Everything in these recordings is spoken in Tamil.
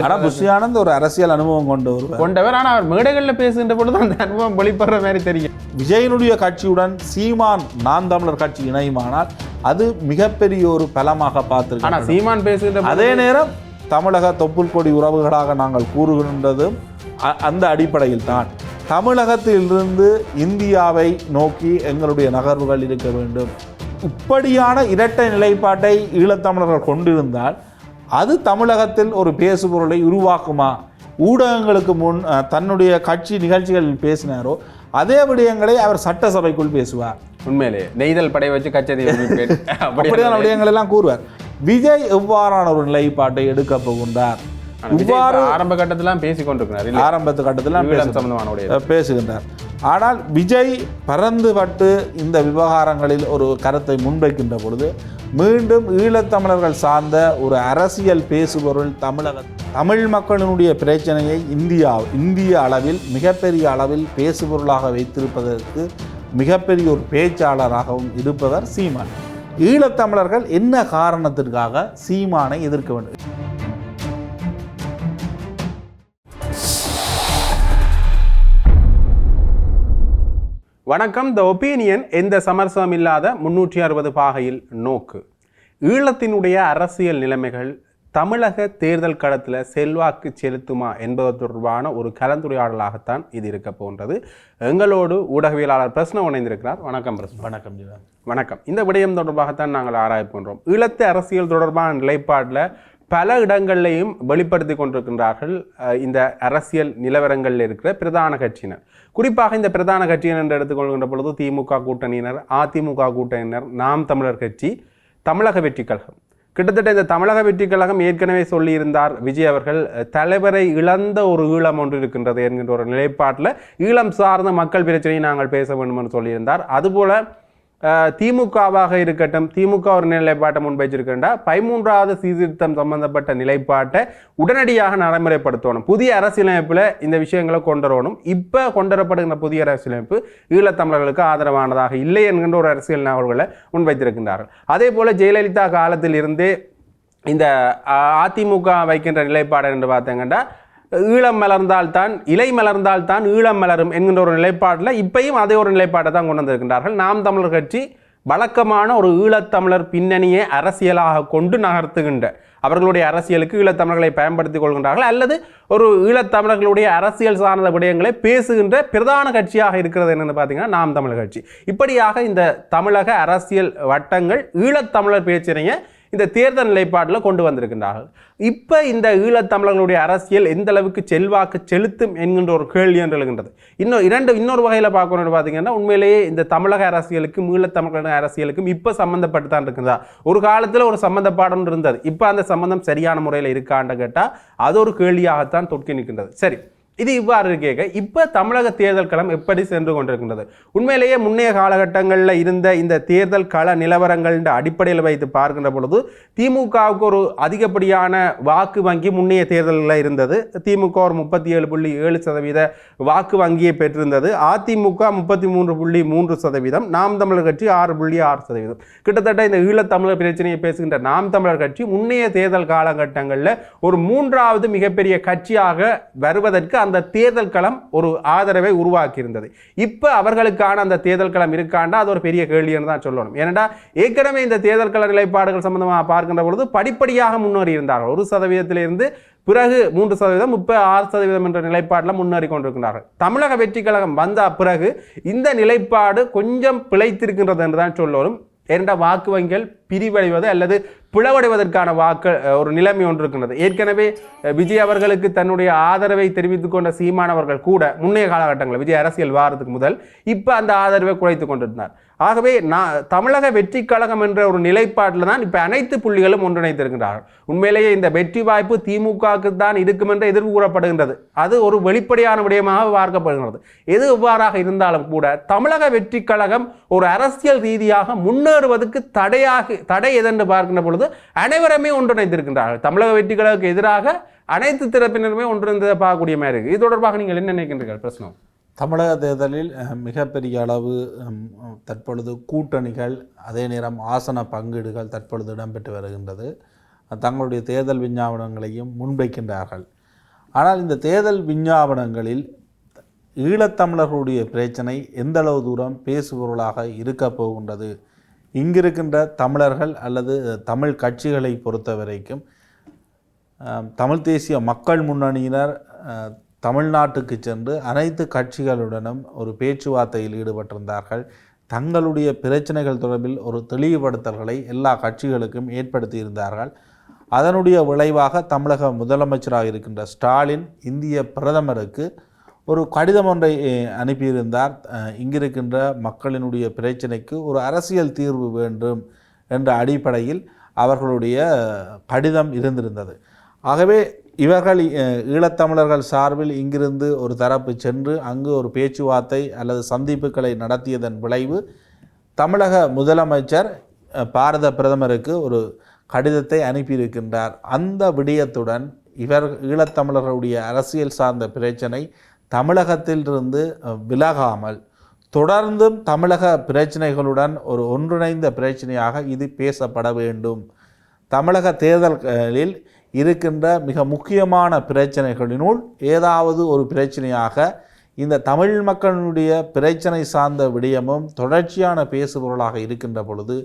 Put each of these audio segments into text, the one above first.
ஆனால் புஷி ஆனந்த் ஒரு அரசியல் அனுபவம் கொண்டவர். ஆனால் அவர் மேடைகளில் பேசுகின்ற பொழுது அந்த அனுபவம் வெளிப்படுற மாதிரி தெரியும். விஜயனுடைய கட்சியுடன் சீமான் நாம் தமிழர் கட்சி இணையுமானால் அது மிகப்பெரிய ஒரு பலமாக பார்த்திருக்கோம். ஆனால் சீமான் பேசுகின்ற அதே நேரம் தமிழக தொப்புள் கொடி உறவுகளாக நாங்கள் கூறுகின்றதும் அந்த அடிப்படையில் தான் தமிழகத்திலிருந்து இந்தியாவை நோக்கி எங்களுடைய நகர்வுகள் இருக்க வேண்டும். இப்படியான இரட்டை நிலைப்பாட்டை ஈழத்தமிழர்கள் கொண்டிருந்தால் அது தமிழகத்தில் ஒரு பேசுபொருளை உருவாக்குமா? ஊடகங்களுக்கு முன் தன்னுடைய கட்சி நிகழ்ச்சிகளில் பேசினாரோ அதே விடயங்களை அவர் சட்டசபைக்குள் பேசுவார். உண்மையிலே நெய்தல் படை வச்சு கச்சேரி அப்படியான விடயங்கள் எல்லாம் கூறுவார். விஜய் எவ்வாறான ஒரு நிலைப்பாட்டை எடுக்க போகின்றார்? இவ்வாறு ஆரம்ப கட்டத்திலாம் பேசிக்கொண்டிருக்கிறார். ஆரம்பத்து கட்டத்தில் பேசுகின்றார். ஆனால் விஜய் பறந்துபட்டு இந்த விவகாரங்களில் ஒரு கருத்தை முன்வைக்கின்ற பொழுது மீண்டும் ஈழத்தமிழர்கள் சார்ந்த ஒரு அரசியல் பேசுபொருள் தமிழ் மக்களினுடைய பிரச்சனையை இந்திய அளவில் மிகப்பெரிய அளவில் பேசுபொருளாக வைத்திருப்பதற்கு மிகப்பெரிய ஒரு பேச்சாளராகவும் இருப்பவர் சீமான். ஈழத்தமிழர்கள் என்ன காரணத்திற்காக சீமானை எதிர்க்க வேண்டும்? வணக்கம். த ஒப்பீனியன் எந்த சமரசம் இல்லாத 360 பாகையில் நோக்கு. ஈழத்தினுடைய அரசியல் நிலைமைகள் தமிழக தேர்தல் களத்தில் செல்வாக்கு செலுத்துமா என்பது தொடர்பான ஒரு கலந்துரையாடலாகத்தான் இது இருக்க போன்றது. எங்களோடு ஊடகவியலாளர் பிரஸ்ன இணைந்திருக்கிறார். வணக்கம் பிரஸ்ன. வணக்கம். வணக்கம். இந்த விடயம் தொடர்பாகத்தான் நாங்கள் ஆராய்ச்சி பண்ணுறோம். ஈழத்து அரசியல் தொடர்பான நிலைப்பாட்டில் பல இடங்கள்லையும் வெளிப்படுத்தி கொண்டிருக்கின்றார்கள் இந்த அரசியல் நிலவரங்களில் இருக்கிற பிரதான கட்சியினர். குறிப்பாக இந்த பிரதான கட்சியினர் என்று எடுத்துக்கொள்கின்ற பொழுது திமுக கூட்டணியினர், அதிமுக கூட்டணியினர், நாம் தமிழர் கட்சி, தமிழக வெற்றி கழகம். கிட்டத்தட்ட இந்த தமிழக வெற்றி கழகம் ஏற்கனவே சொல்லியிருந்தார் விஜய் அவர்கள், தலைவரை இழந்த ஒரு ஈழம் ஒன்று இருக்கின்றது என்கின்ற ஒரு நிலைப்பாட்டில் ஈழம் சார்ந்த மக்கள் பிரச்சனையை நாங்கள் பேச வேண்டும் என்று சொல்லியிருந்தார். அதுபோல திமுகவாக இருக்கட்டும், திமுக ஒரு நிலைப்பாட்டை முன்வைச்சிருக்கின்றா 13வது சீர்திருத்தம் சம்பந்தப்பட்ட நிலைப்பாட்டை உடனடியாக நடைமுறைப்படுத்தணும். புதிய அரசியலமைப்பில் இந்த விஷயங்களை கொண்டுவரணும். இப்போ கொண்டுவரப்படுகின்ற புதிய அரசியலமைப்பு ஈழத்தமிழர்களுக்கு ஆதரவானதாக இல்லை என்கின்ற ஒரு அரசியல் நகர்வுகளை முன்வைத்திருக்கின்றார்கள். அதே போல ஜெயலலிதா காலத்தில் இருந்தே இந்த அதிமுக வைக்கின்ற நிலைப்பாடு என்று பார்த்தீங்கன்னா ஈழம் மலர்ந்தால்தான் இலை மலர்ந்தால்தான் ஈழம் மலரும் என்கின்ற ஒரு நிலைப்பாட்டில் இப்பையும் அதே ஒரு நிலைப்பாட்டை தான் கொண்டு வந்திருக்கின்றார்கள். நாம் தமிழர் கட்சி வழக்கமான ஒரு ஈழத்தமிழர் பின்னணியை அரசியலாக கொண்டு நகர்த்துகின்ற அவர்களுடைய அரசியலுக்கு ஈழத்தமிழர்களை பயன்படுத்திக் கொள்கின்றார்கள், அல்லது ஒரு ஈழத்தமிழர்களுடைய அரசியல் சார்ந்த விடயங்களை பேசுகின்ற பிரதான கட்சியாக இருக்கிறது என்னென்னு பார்த்தீங்கன்னா நாம் தமிழர் கட்சி. இப்படியாக இந்த தமிழக அரசியல் வட்டங்கள் ஈழத்தமிழர் பிரச்சனையை இந்த தேர்தல் நிலைப்பாட்டில் கொண்டு வந்திருக்கின்றார்கள். இப்போ இந்த ஈழத்தமிழர்களுடைய அரசியல் எந்த அளவுக்கு செல்வாக்கு செலுத்தும் என்கின்ற ஒரு கேள்வி என்று எழுகின்றது. இன்னொரு வகையில் பார்க்கணும்னு பார்த்தீங்கன்னா உண்மையிலேயே இந்த தமிழக அரசியலுக்கும் ஈழத்தமிழர்களுடைய அரசியலுக்கும் இப்போ சம்மந்தப்பட்டு தான் இருக்குதா? ஒரு காலத்தில் ஒரு சம்மந்தப்பாடம் இருந்தது, இப்போ அந்த சம்மந்தம் சரியான முறையில் இருக்கான்னு கேட்டால் அது ஒரு கேள்வியாகத்தான் தொக்கி நிற்கின்றது. சரி, இது இவ்வாறு கேட்க இப்போ தமிழக தேர்தல் களம் எப்படி சென்று கொண்டிருக்கின்றது? உண்மையிலேயே முன்னைய காலகட்டங்களில் இருந்த இந்த தேர்தல் கள நிலவரங்கள் அடிப்படையில் வைத்து பார்க்கின்ற பொழுது திமுகவுக்கு ஒரு அதிகப்படியான வாக்கு வங்கி முன்னைய தேர்தலில் இருந்தது. திமுக ஒரு 37.7% வாக்கு வங்கியை பெற்றிருந்தது. அதிமுக 33.3%, நாம் தமிழர் கட்சி 6.6%. கிட்டத்தட்ட இந்த ஈழத்தமிழர் பிரச்சனையை பேசுகின்ற நாம் தமிழர் கட்சி முன்னைய தேர்தல் காலகட்டங்களில் ஒரு 3வது மிகப்பெரிய கட்சியாக வருவதற்கு அந்த தேர்தல் களம் ஒரு ஆதரவை உருவாக்கி இருந்தது. இப்ப அவர்களுக்கான அந்த தேர்தல் களம் இருக்காண்டா அது ஒரு பெரிய கேள்வின்னு தான் சொல்லணும். ஏனென்றா ஏற்கனவே இந்த தேர்தல் கள நிலைப்பாடுகள் சம்பந்தமாக பார்க்கின்ற பொழுது படிப்படியாக முன்னேறி இருந்தார்கள். 1%இருந்து பிறகு 3%, 36% என்ற நிலைப்பாட்டில் முன்னேறி கொண்டிருக்கிறார்கள். தமிழக வெற்றி கழகம் வந்த பிறகு இந்த நிலைப்பாடு கொஞ்சம் பிழைத்திருக்கின்றது என்று தான் சொல்லணும். ஏனென்ற வாக்கு வங்கிகள் பிரிவடைவது அல்லது பிளவடைவதற்கான ஒரு நிலைமை ஒன்று இருக்கின்றது. ஏற்கனவே விஜய் அவர்களுக்கு தன்னுடைய ஆதரவை தெரிவித்துக் கொண்ட சீமான் அவர்கள் கூட முன்னைய காலகட்டங்களில் விஜய் அரசியல் வாரத்துக்கு முதல் இப்போ அந்த ஆதரவை குறைத்துக் கொண்டிருந்தார். ஆகவே தமிழக வெற்றி கழகம் என்ற ஒரு நிலைப்பாட்டில் தான் இப்போ அனைத்து புள்ளிகளும் ஒன்றிணைத்திருக்கின்றார்கள். உண்மையிலேயே இந்த வெற்றி வாய்ப்பு திமுகவுக்கு தான் இருக்கும் என்று எதிர்ப்பு கூறப்படுகின்றது. அது ஒரு வெளிப்படையான விடயமாக பார்க்கப்படுகிறது. எது எவ்வாறாக இருந்தாலும் கூட தமிழக வெற்றி கழகம் ஒரு அரசியல் ரீதியாக முன்னேறுவதற்கு தடை எதென்று பார்க்கின்ற பொழுது அனைவருமே ஒன்றிணைத்திருக்கின்றார்கள். தமிழக வெற்றி கழகத்துக்கு எதிராக அனைத்து தரப்பினருமே ஒன்றிணைந்ததை பார்க்கக்கூடிய மாதிரி இருக்கு. இது தொடர்பாக நீங்கள் என்ன நினைக்கின்றீர்கள்? பிரச்சனை தமிழக தேர்தலில் மிகப்பெரிய அளவு தற்பொழுது கூட்டணிகள், அதே நேரம் ஆசன பங்கீடுகள் தற்பொழுது இடம்பெற்று வருகின்றது. தங்களுடைய தேர்தல் விஞ்ஞாபனங்களையும் முன்வைக்கின்றார்கள். ஆனால் இந்த தேர்தல் விஞ்ஞாபனங்களில் ஈழத்தமிழர்களுடைய பிரச்சனை எந்தளவு தூரம் பேசுபொருளாக இருக்க போகின்றது, இங்கிருக்கின்ற தமிழர்கள் அல்லது தமிழ் கட்சிகளை பொறுத்த வரைக்கும் தமிழ் தேசிய மக்கள் முன்னணியினர் தமிழ்நாட்டுக்கு சென்று அனைத்து கட்சிகளுடனும் ஒரு பேச்சுவார்த்தையில் ஈடுபட்டிருந்தார்கள். தங்களுடைய பிரச்சனைகள் தொடர்பில் ஒரு தெளிவுபடுத்தல்களை எல்லா கட்சிகளுக்கும் ஏற்படுத்தியிருந்தார்கள். அதனுடைய விளைவாக தமிழக முதலமைச்சராக இருக்கின்ற ஸ்டாலின் இந்திய பிரதமருக்கு ஒரு கடிதம் ஒன்றை அனுப்பியிருந்தார். இங்கிருக்கின்ற மக்களினுடைய பிரச்சனைக்கு ஒரு அரசியல் தீர்வு வேண்டும் என்ற அடிப்படையில் அவர்களுடைய கடிதம் இருந்திருந்தது. ஆகவே இவர்கள் ஈழத்தமிழர்கள் சார்பில் இங்கிருந்து ஒரு தரப்பு சென்று அங்கு ஒரு பேச்சுவார்த்தை அல்லது சந்திப்புகளை நடத்தியதன் விளைவு தமிழக முதலமைச்சர் பாரத பிரதமருக்கு ஒரு கடிதத்தை அனுப்பியிருக்கின்றார். அந்த விடயத்துடன் ஈழத்தமிழர்களுடைய அரசியல் சார்ந்த பிரச்சனை தமிழகத்திலிருந்து விலகாமல் தொடர்ந்தும் தமிழக பிரச்சனைகளுடன் ஒரு ஒன்றிணைந்த பிரச்சனையாக இது பேசப்பட வேண்டும். தமிழக தேர்தல்களில் இருக்கின்ற மிக முக்கியமான பிரச்சனைகளினுள் ஏதாவது ஒரு பிரச்சனையாக இந்த தமிழ் மக்களுடைய பிரச்சனை சார்ந்த விடயமும் தொடர்ச்சியான பேசுபொருளாக இருக்கின்ற பொழுது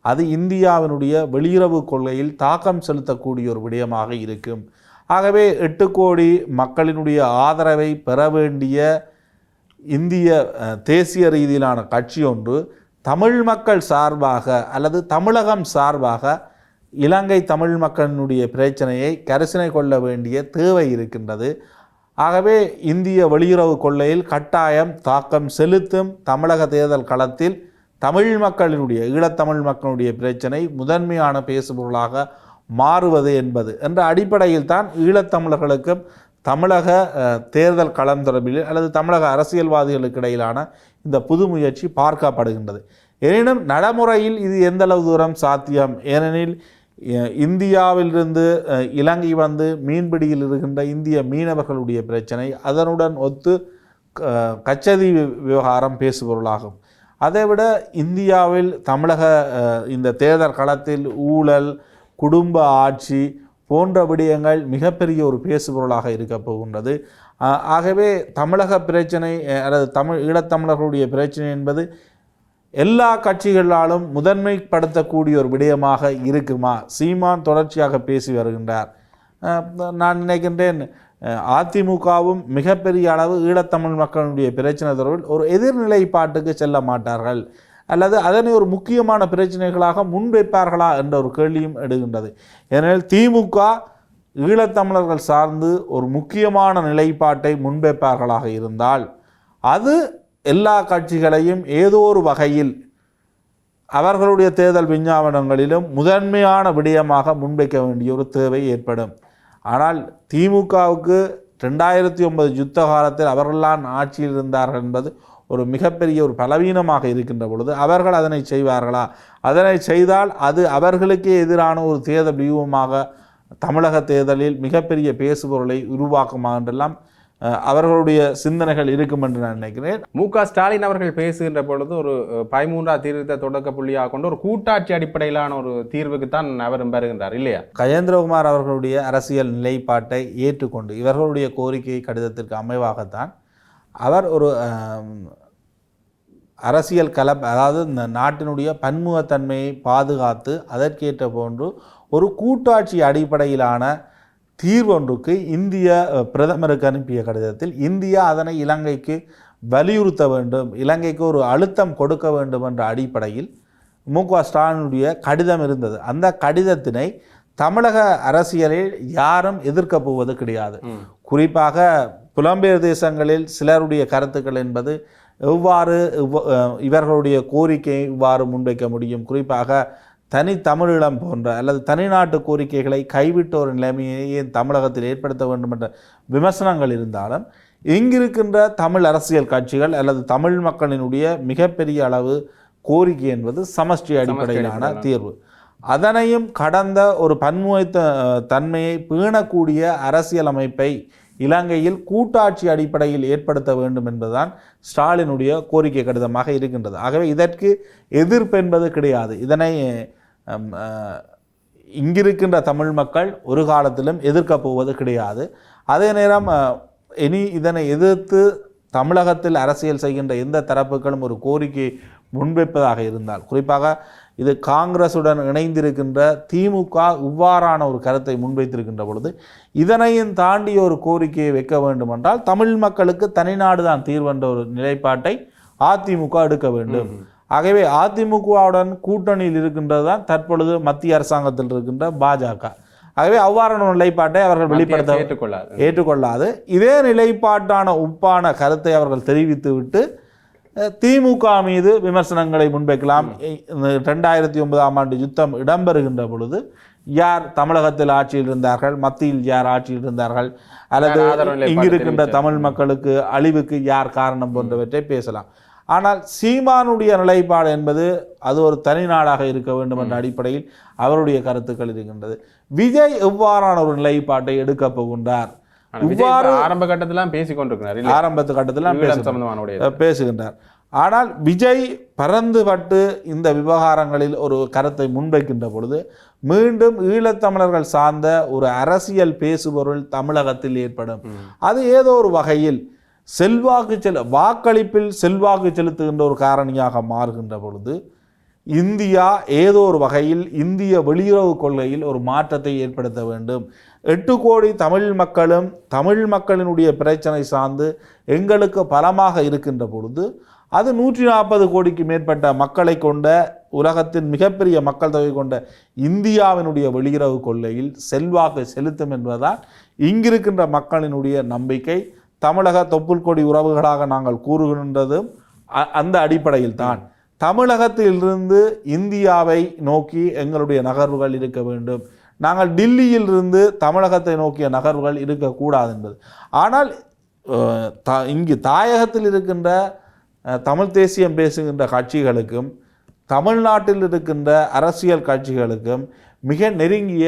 அது இந்தியாவினுடைய வெளியுறவு கொள்கையில் தாக்கம் செலுத்தக்கூடிய ஒரு விடயமாக இருக்கும். ஆகவே 8 கோடி மக்களினுடைய ஆதரவை பெற வேண்டிய இந்திய தேசிய ரீதியிலான கட்சி ஒன்று தமிழ் மக்கள் சார்பாக அல்லது தமிழகம் சார்பாக இலங்கை தமிழ் மக்களினுடைய பிரச்சனையை கரிசனை கொள்ள வேண்டிய தேவை இருக்கின்றது. ஆகவே இந்திய வெளியுறவு கொள்கையில் கட்டாயம் தாக்கம் செலுத்தும் தமிழக தேர்தல் களத்தில் தமிழ் மக்களினுடைய ஈழத்தமிழ் மக்களுடைய பிரச்சனை முதன்மையான பேசுபொருளாக மாறுவது என்பது என்ற அடிப்படையில் தான் ஈழத்தமிழர்களுக்கும் தமிழக தேர்தல் களம் தொடர்பில் அல்லது தமிழக அரசியல்வாதிகளுக்கு இடையிலான இந்த புது முயற்சி பார்க்கப்படுகின்றது. எனினும் நடைமுறையில் இது எந்தளவு தூரம் சாத்தியம்? ஏனெனில் இந்தியாவிலிருந்து இலங்கை வந்து மீன்பிடியில் இருக்கின்ற இந்திய மீனவர்களுடைய பிரச்சனை அதனுடன் ஒத்து கச்சதி விவகாரம் பேசுபொருளாகும். அதைவிட இந்தியாவில் தமிழக இந்த தேர்தல் களத்தில் ஊழல், குடும்ப ஆட்சி போன்ற விடயங்கள் மிகப்பெரிய ஒரு பேசுபொருளாக இருக்க போகின்றது. ஆகவே தமிழக பிரச்சனை அல்லது ஈழத்தமிழர்களுடைய பிரச்சனை என்பது எல்லா கட்சிகளாலும் முதன்மைப்படுத்தக்கூடிய ஒரு விடயமாக இருக்குமா? சீமான் தொடர்ச்சியாக பேசி வருகின்றார். நான் நினைக்கின்றேன் அதிமுகவும் மிகப்பெரிய அளவு ஈழத்தமிழ் மக்களுடைய பிரச்சனை தொடர்பில் ஒரு எதிர்நிலைப்பாட்டுக்கு செல்ல மாட்டார்கள் அல்லது அதனை ஒரு முக்கியமான பிரச்சனைகளாக முன்வைப்பார்களா என்ற ஒரு கேள்வியும் எடுக்கின்றது. ஏனெனில் திமுக ஈழத்தமிழர்கள் சார்ந்து ஒரு முக்கியமான நிலைப்பாட்டை முன்வைப்பார்களாக இருந்தால் அது எல்லா கட்சிகளையும் ஏதோ ஒரு வகையில் அவர்களுடைய தேர்தல் விஞ்ஞாபனங்களிலும் முதன்மையான விடயமாக முன்வைக்க வேண்டிய ஒரு தேவை ஏற்படும். ஆனால் திமுகவுக்கு 2009 யுத்த காலத்தில் அவர்கள்தான் ஆட்சியில் இருந்தார்கள் என்பது ஒரு மிகப்பெரிய ஒரு பலவீனமாக இருக்கின்ற பொழுது அவர்கள் அதனை செய்வார்களா? அதனை செய்தால் அது அவர்களுக்கே எதிரான ஒரு தேர்தல் வியூகமாக தமிழக தேர்தலில் மிகப்பெரிய பேசுபொருளை உருவாக்குமா என்றெல்லாம் அவர்களுடைய சிந்தனைகள் இருக்கும் என்று நான் நினைக்கிறேன். மு.க.ஸ்டாலின் அவர்கள் பேசுகின்ற பொழுது ஒரு 13ஆம் தீர்த்த தொடக்க புள்ளியாக கொண்டு ஒரு கூட்டாட்சி அடிப்படையிலான ஒரு தீர்வுக்கு தான் அவரும் வருகின்றார் இல்லையா? கஜேந்திரகுமார் அவர்களுடைய அரசியல் நிலைப்பாட்டை ஏற்றுக்கொண்டு இவர்களுடைய கோரிக்கை கடிதத்திற்கு அமைவாகத்தான் அவர் ஒரு அரசியல் அதாவது இந்த நாட்டினுடைய பன்முகத்தன்மையை பாதுகாத்து அதற்கேற்ற போன்று ஒரு கூட்டாட்சி அடிப்படையிலான தீர்வொன்றுக்கு இந்திய பிரதமருக்கு அனுப்பிய கடிதத்தில் இந்தியா அதனை இலங்கைக்கு வலியுறுத்த வேண்டும், இலங்கைக்கு ஒரு அழுத்தம் கொடுக்க வேண்டும் என்ற அடிப்படையில் மு.க.ஸ்டாலினுடைய கடிதம் இருந்தது. அந்த கடிதத்தினை தமிழக அரசியலில் யாரும் எதிர்க்கப் போவது கிடையாது. குறிப்பாக புலம்பெயர் தேசங்களில் சிலருடைய கருத்துக்கள் என்பது எவ்வாறு இவர்களுடைய கோரிக்கையை இவ்வாறு முன்வைக்க முடியும், குறிப்பாக தனி தமிழீழம் போன்ற அல்லது தனிநாட்டு கோரிக்கைகளை கைவிட்ட ஒரு நிலைமையை தமிழகத்தில் ஏற்படுத்த வேண்டும் என்ற விமர்சனங்கள் இருந்தாலும் இங்கிருக்கின்ற தமிழ் அரசியல் கட்சிகள் அல்லது தமிழ் மக்களினுடைய மிகப்பெரிய அளவு கோரிக்கை என்பது சமஷ்டி அடிப்படையிலான தீர்வு. அதனையும் கடந்த ஒரு பன்முக தன்மையை பேணக்கூடிய அரசியல் அமைப்பை இலங்கையில் கூட்டாட்சி அடிப்படையில் ஏற்படுத்த வேண்டும் என்பதுதான் ஸ்டாலினுடைய கோரிக்கை கடிதமாக இருக்கின்றது. ஆகவே இதற்கு எதிர்ப்பு என்பது கிடையாது. இதனை இங்கிருக்கின்ற தமிழ் மக்கள் ஒரு காலத்திலும் எதிர்க்கப் போவது கிடையாது. அதே நேரம் இனி இதனை எதிர்த்து தமிழகத்தில் அரசியல் செய்கின்ற எந்த தரப்புகளும் ஒரு கோரிக்கை முன்வைப்பதாக இருந்தால், குறிப்பாக இது காங்கிரசுடன் இணைந்திருக்கின்ற திமுக இவ்வாறான ஒரு கருத்தை முன்வைத்திருக்கின்ற பொழுது இதனையும் தாண்டி ஒரு கோரிக்கையை வைக்க வேண்டுமென்றால் தமிழ் மக்களுக்கு தனிநாடு தான் தீர்வென்ற ஒரு நிலைப்பாட்டை அதிமுக எடுக்க வேண்டும். ஆகவே அதிமுகவுடன் கூட்டணியில் இருக்கின்றது தான் தற்பொழுது மத்திய அரசாங்கத்தில் இருக்கின்ற பாஜக. ஆகவே அவ்வாறான நிலைப்பாட்டை அவர்கள் வெளிப்படுத்த ஏற்றுக்கொள்ளாது. இதே நிலைப்பாட்டான உப்பான கருத்தை அவர்கள் தெரிவித்துவிட்டு திமுக மீது விமர்சனங்களை முன்வைக்கலாம். 2009ஆம் ஆண்டு யுத்தம் இடம்பெறுகின்ற பொழுது யார் தமிழகத்தில் ஆட்சியில் இருந்தார்கள், மத்தியில் யார் ஆட்சியில் இருந்தார்கள், அல்லது இங்கிருக்கின்ற தமிழ் மக்களுக்கு அழிவுக்கு யார் காரணம் போன்றவற்றை பேசலாம். ஆனால் சீமானுடைய நிலைப்பாடு என்பது அது ஒரு தனி நாடாக இருக்க வேண்டும் என்ற அடிப்படையில் அவருடைய கருத்துக்கள் இருக்கின்றது. விஜய் எவ்வாறான ஒரு நிலைப்பாட்டை எடுக்கப் போகின்றார்? ஆரம்ப கட்டத்திலாம் பேசுகின்றார். ஆனால் விஜய் பறந்துபட்டு இந்த விவகாரங்களில் ஒரு கருத்தை முன்வைக்கின்ற பொழுது மீண்டும் ஈழத்தமிழர்கள் சார்ந்த ஒரு அரசியல் பேசுபொருள் தமிழகத்தில் ஏற்படும். அது ஏதோ ஒரு வகையில் வாக்களிப்பில் செல்வாக்கு செலுத்துகின்ற ஒரு காரணியாக மாறுகின்ற பொழுது இந்தியா ஏதோ ஒரு வகையில் இந்திய வெளியுறவு கொள்கையில் ஒரு மாற்றத்தை ஏற்படுத்த வேண்டும். 8 கோடி தமிழ் மக்களும் தமிழ் மக்களினுடைய பிரச்சனை சார்ந்து எங்களுக்கு பலமாக இருக்கின்ற பொழுது அது 140 கோடிக்கு மேற்பட்ட மக்களை கொண்ட உலகத்தின் மிகப்பெரிய மக்கள் தொகை கொண்ட இந்தியாவினுடைய வெளியுறவு கொள்கையில் செல்வாக்கு செலுத்தும் என்பதால் இங்கிருக்கின்ற மக்களினுடைய நம்பிக்கை. தமிழக தொப்புள் கொடி உறவுகளாக நாங்கள் கூறுகின்றதும் அந்த அடிப்படையில் தான். தமிழகத்திலிருந்து இந்தியாவை நோக்கி எங்களுடைய நகர்வுகள் இருக்க வேண்டும். நாங்கள் டில்லியிலிருந்து தமிழகத்தை நோக்கிய நகர்வுகள் இருக்கக்கூடாது என்பது. ஆனால் இங்கு தாயகத்தில் இருக்கின்ற தமிழ் தேசியம் பேசுகின்ற கட்சிகளுக்கும் தமிழ்நாட்டில் இருக்கின்ற அரசியல் கட்சிகளுக்கும் மிக நெருங்கிய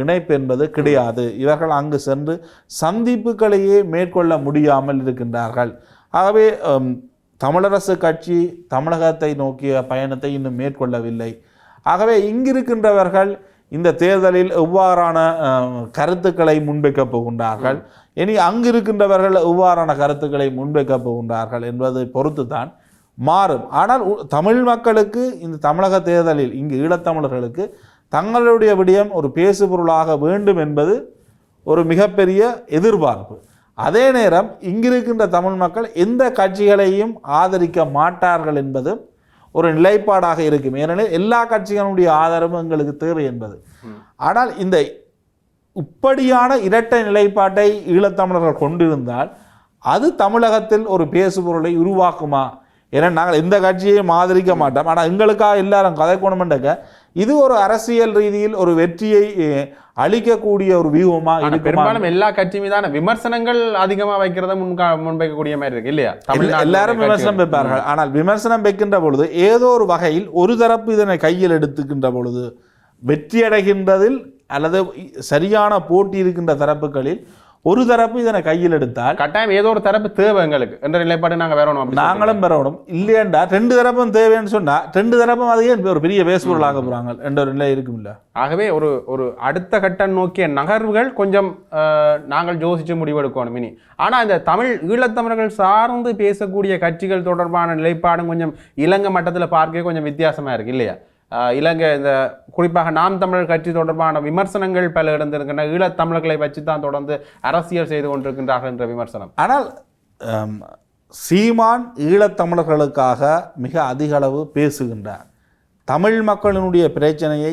இணைப்பு என்பது கிடையாது. இவர்கள் அங்கு சென்று சந்திப்புகளையே மேற்கொள்ள முடியாமல் இருக்கின்றார்கள். ஆகவே தமிழரசு கட்சி தமிழகத்தை நோக்கிய பயணத்தை இன்னும் மேற்கொள்ளவில்லை. ஆகவே இங்கிருக்கின்றவர்கள் இந்த தேர்தலில் எவ்வாறான கருத்துக்களை முன்வைக்கப் போகின்றார்கள், இனி அங்கிருக்கின்றவர்கள் எவ்வாறான கருத்துக்களை முன்வைக்கப் போகின்றார்கள் என்பதை பொறுத்து தான் மாறும். ஆனால் தமிழ் மக்களுக்கு இந்த தமிழக தேர்தலில் இங்கு ஈழத்தமிழர்களுக்கு தங்களுடைய விடயம் ஒரு பேசுபொருளாக வேண்டும் என்பது ஒரு மிகப்பெரிய எதிர்பார்ப்பு. அதே நேரம் இங்கிருக்கின்ற தமிழ் மக்கள் எந்த கட்சிகளையும் ஆதரிக்க மாட்டார்கள் என்பது ஒரு நிலைப்பாடாக இருக்கும். ஏனெனில் எல்லா கட்சிகளுடைய ஆதரவும் எங்களுக்கு தேவை என்பது. ஆனால் இந்த இப்படியான இரட்டை நிலைப்பாட்டை ஈழத்தமிழர்கள் கொண்டிருந்தால் அது தமிழகத்தில் ஒரு பேசுபொருளை உருவாக்குமா? ஏன்னா நாங்கள் எந்த கட்சியையும் ஆதரிக்க மாட்டோம், ஆனால் எங்களுக்காக எல்லாரும் கதை கொண்டக்க இது ஒரு அரசியல் ரீதியில் ஒரு வெற்றியை அளிக்கக்கூடிய ஒரு வியூகமா? பெரும்பாலும் எல்லா கட்சியுமே தான் விமர்சனங்கள் அதிகமாக வைக்கிறத முன்வைக்கக்கூடிய மாதிரி இருக்கு இல்லையா? எல்லாரும் விமர்சனம் வைப்பார்கள். ஆனால் விமர்சனம் வைக்கின்ற பொழுது ஏதோ ஒரு வகையில் ஒரு தரப்பு இதனை கையில் எடுத்துக்கின்ற பொழுது வெற்றி அடைகின்றதில் அல்லது சரியான போட்டி இருக்கின்ற தரப்புகளில் ஒரு தரப்பு இதனை கையில் எடுத்தால் கட்டாயம் ஏதோ ஒரு தரப்பு தேவை எங்களுக்கு என்ற நிலைப்பாடு நாங்கள் வரணும், நாங்களும் பெறணும். இல்லையண்டா 2 தரப்பும் தேவைன்னு சொன்னா 2 தரப்பும் அதையே ஒரு பெரிய பேசுபொருளாக போறாங்க என்ற ஒரு நிலை இருக்கும் இல்ல. ஆகவே ஒரு அடுத்த கட்டம் நோக்கிய நகர்வுகள் கொஞ்சம் நாங்கள் யோசிச்சு முடிவெடுக்கணும் இனி. ஆனா இந்த ஈழத்தமிழர்கள் சார்ந்து பேசக்கூடிய கட்சிகள் தொடர்பான நிலைப்பாடும் கொஞ்சம் இலங்கை மட்டத்தில் பார்க்க கொஞ்சம் வித்தியாசமா இருக்கு இல்லையா? இலங்கை இந்த குறிப்பாக நாம் தமிழர் கட்சி தொடர்பான விமர்சனங்கள் பல இடந்திருக்கின்றன. ஈழத்தமிழர்களை வச்சு தான் தொடர்ந்து அரசியல் செய்து கொண்டிருக்கின்றார்கள் என்ற விமர்சனம். ஆனால் சீமான் ஈழத்தமிழர்களுக்காக மிக அதிக அளவு பேசுகின்றார். தமிழ் மக்களினுடைய பிரச்சனையை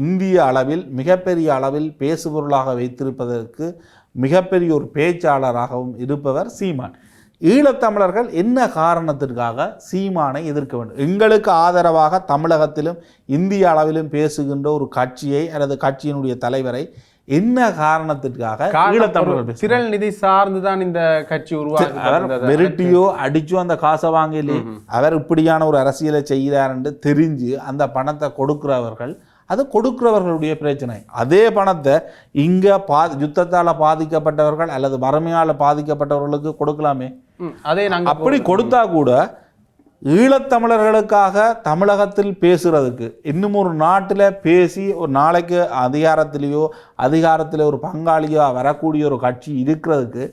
இந்திய அளவில் மிகப்பெரிய அளவில் பேசுபொருளாக வைத்திருப்பதற்கு மிகப்பெரிய ஒரு பேச்சாளராகவும் இருப்பவர் சீமான். ஈழத்தமிழர்கள் என்ன காரணத்திற்காக சீமானை எதிர்க்க வேண்டும்? எங்களுக்கு ஆதரவாக தமிழகத்திலும் இந்திய அளவிலும் பேசுகின்ற ஒரு கட்சியை அல்லது கட்சியினுடைய தலைவரை என்ன காரணத்திற்காக ஈழத்தமிழர்கள் திரள் நிதி சார்ந்துதான் இந்த கட்சி உருவாக்க வெறுட்டியோ அடிச்சோ அந்த காசை வாங்கலே அவர் இப்படியான ஒரு அரசியலை செய்கிறார் என்று தெரிஞ்சு அந்த பணத்தை கொடுக்கிறவர்கள், அது கொடுக்கிறவர்களுடைய பிரச்சனை. அதே பணத்தை இங்க யுத்தத்தால் பாதிக்கப்பட்டவர்கள் அல்லது வறுமையால் பாதிக்கப்பட்டவர்களுக்கு கொடுக்கலாமே. அதே நாங்கள் அப்படி கொடுத்தா கூட ஈழத்தமிழர்களுக்காக தமிழகத்தில் பேசுகிறதுக்கு இன்னும் ஒரு நாட்டில் பேசி ஒரு நாளைக்கு அதிகாரத்திலேயோ ஒரு பங்காளியோ வரக்கூடிய ஒரு கட்சி இருக்கிறதுக்கு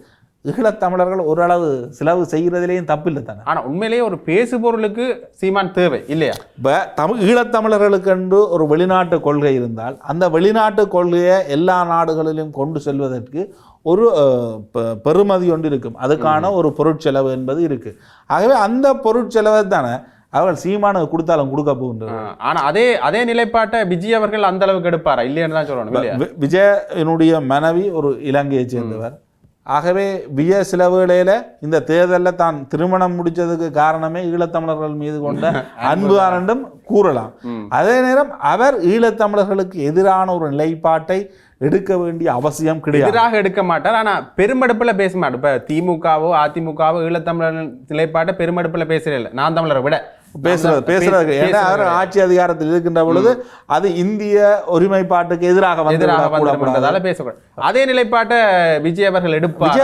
ஈழத்தமிழர்கள் ஓரளவு செலவு செய்கிறதுலேயும் தப்பில்லை தானே. ஆனால் உண்மையிலேயே ஒரு பேசு பொருளுக்கு சீமான் தேவை இல்லையா? இப்போ ஈழத்தமிழர்களுக்கென்று ஒரு வெளிநாட்டு கொள்கை இருந்தால் அந்த வெளிநாட்டு கொள்கையை எல்லா நாடுகளிலும் கொண்டு செல்வதற்கு ஒரு பெறுமதி ஒன்று இருக்கும். அதுக்கான ஒரு பொருட்செலவு என்பது இருக்குது. ஆகவே அந்த பொருட்செலவை தானே அவர்கள் சீமானுக்கு கொடுத்தாலும் கொடுக்க போகின்றது. ஆனால் அதே நிலைப்பாட்டை விஜய் அவர்கள் அந்த அளவுக்கு எடுப்பாரா இல்லைன்னு தான் சொல்லணும். விஜயனுடைய மனைவி ஒரு இலங்கையை சேர்ந்தவர். ஆகவே விஜய் சில வேளையில் இந்த தேர்தலில் தான் திருமணம் முடித்ததுக்கு காரணமே ஈழத்தமிழர்கள் மீது கொண்ட அன்புதான் என்றும் கூறலாம். அதே நேரம் அவர் ஈழத்தமிழர்களுக்கு எதிரான ஒரு நிலைப்பாட்டை எடுக்க வேண்டிய அவசியம் கிடையாது. எதிராக எடுக்க மாட்டார். ஆனால் பெருமெடுப்பில் பேச மாட்டார். இப்போ திமுகவோ அதிமுகவோ ஈழத்தமிழர் நிலைப்பாட்டை பெருமெடுப்பில் பேசுறதில்லை. நான் தமிழரை விட பேசுறது ஏன்னா அவர் ஆட்சி அதிகாரத்தில் இருக்கின்ற பொழுது அது இந்திய ஒருமைப்பாட்டுக்கு எதிராக பேசக்கூடாது. அதே நிலைப்பாட்டை விஜய் அவர்கள் எடுப்பார்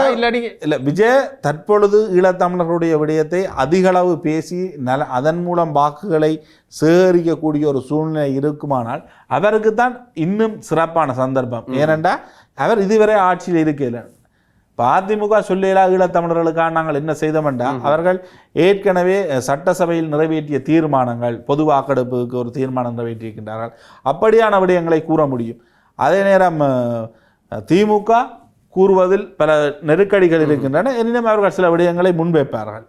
இல்ல. விஜய் தற்பொழுது ஈழத்தமிழர்களுடைய விடயத்தை அதிக அளவு பேசி அதன் மூலம் வாக்குகளை சேகரிக்கக்கூடிய ஒரு சூழ்நிலை இருக்குமானால் அவருக்கு தான் இன்னும் சிறப்பான சந்தர்ப்பம். ஏனென்றால் அவர் இதுவரை ஆட்சியில் இருக்கல. இப்போ அதிமுக சொல்லிலா ஈழத்தமிழர்களுக்காக நாங்கள் என்ன செய்தோம்டா அவர்கள் ஏற்கனவே சட்டசபையில் நிறைவேற்றிய தீர்மானங்கள், பொது வாக்கெடுப்புக்கு ஒரு தீர்மானம் நிறைவேற்றியிருக்கின்றார்கள். அப்படியான விடயங்களை கூற முடியும். அதே நேரம் திமுக கூறுவதில் பல நெருக்கடிகள் இருக்கின்றன. எனினும் அவர்கள் சில விடயங்களை முன்வைப்பார்கள்.